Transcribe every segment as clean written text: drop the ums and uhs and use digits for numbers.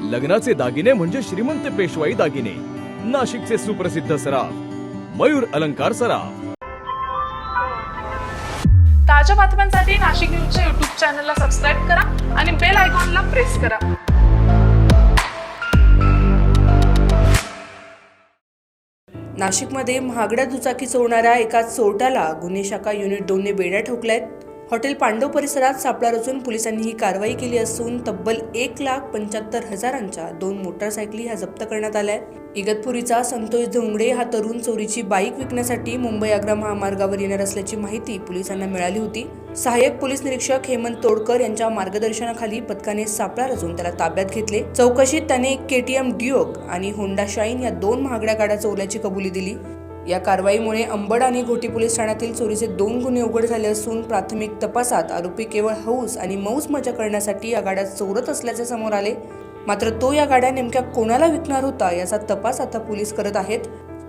लग्नाचे दागिने म्हणजे श्रीमंत पेशवाई दागिने, नाशिकचे सुप्रसिद्ध सराफ मयूर अलंकार सराफ। ताज्या बातम्यांसाठी नाशिक न्यूजच्या YouTube चॅनलला सबस्क्राईब करा आणि बेल आयकॉनला प्रेस करा। नाशिकमध्ये महागड्या दुचाकी चोरणाऱ्या एका चोरट्याला गुन्हे शाखा युनिट 2 ने बेड्या ठोकल्यात। हॉटेल पांडव परिसरात सापळा रचून पोलिसांनी ही कारवाई केली असून तब्बल 1,75,000च्या 2 मोटारसायकली ह्या जप्त करण्यात आल्या आहेत। इगतपुरीचा संतोष धोंगडे हा तरुण चोरीची बाईक विकण्यासाठी मुंबई आग्रा महामार्गावर येणार असल्याची माहिती पोलिसांना मिळाली होती। सहाय्यक पोलीस निरीक्षक हेमंत तोडकर यांच्या मार्गदर्शनाखाली पथकाने सापळा रचून त्याला ताब्यात घेतले। चौकशीत त्याने एक KTM ड्युक आणि होंडा शाईन या 2 महागड्या गाड्या चोरल्याची कबुली दिली। या कारवाईमुळे अंबड आणि घोटी पोलीस ठाण्यातील चोरीचे 2 गुन्हे उघड झाले असून प्राथमिक तपासात आरोपी केवळ हौस आणि मौज मजा करण्यासाठी या गाड्या चोरत असल्याचे समोर आले। मात्र तो या गाड्या नेमक्या कोणाला विकणार होता याचा तपास आता पोलीस करत आहेत।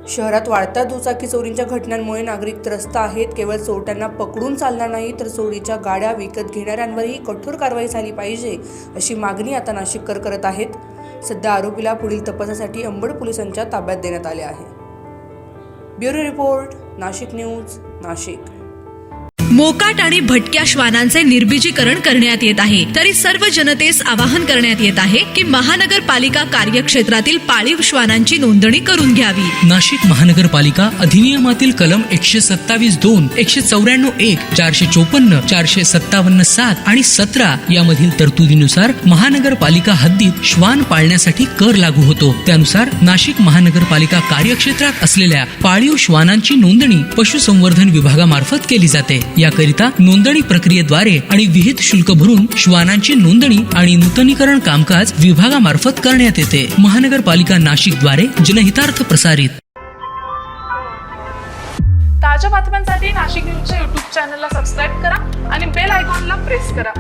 शहरात वाढत्या दुचाकी चोरींच्या घटनांमुळे नागरिक त्रस्त आहेत। केवळ चोरट्यांना पकडून चालणार नाही तर चोरीच्या गाड्या विकत घेणाऱ्यांवरही कठोर कारवाई झाली पाहिजे अशी मागणी आता नाशिककर करत आहेत। सध्या आरोपीला पुढील तपासासाठी अंबड पोलिसांच्या ताब्यात देण्यात आले आहे। Bureau report, Nashik news, Nashik. मोकाट आणि भटक्या श्वानांचे निर्बीजीकरण करण्यात येत आहे। तरी सर्व जनतेस आवाहन करण्यात येत आहे की महानगरपालिका कार्यक्षेत्रातील पाळीव श्वानांची नोंदणी करून घ्यावी। नाशिक महानगरपालिका अधिनियमातील कलम 127(2), 194(1), 454, 457(7) आणि 17 यामधील तरतुदीनुसार महानगरपालिका हद्दीत श्वान पाळण्यासाठी कर लागू होतो। त्यानुसार नाशिक महानगरपालिका कार्यक्षेत्रात असलेल्या पाळीव श्वानांची नोंदणी पशुसंवर्धन विभागामार्फत केली जाते। याकरिता नोंदणी प्रक्रियेद्वारे आणि विहित शुल्क भरून श्वानांची नोंदणी आणि नूतनीकरण कामकाज विभागामार्फत करण्यात येते। महानगरपालिका नाशिकद्वारे जनहितार्थ प्रसारित। ताज्या बातम्यांसाठी नाशिक न्यूजच्या YouTube चॅनलला सबस्क्राईब करा आणि बेल आयकॉनला प्रेस करा।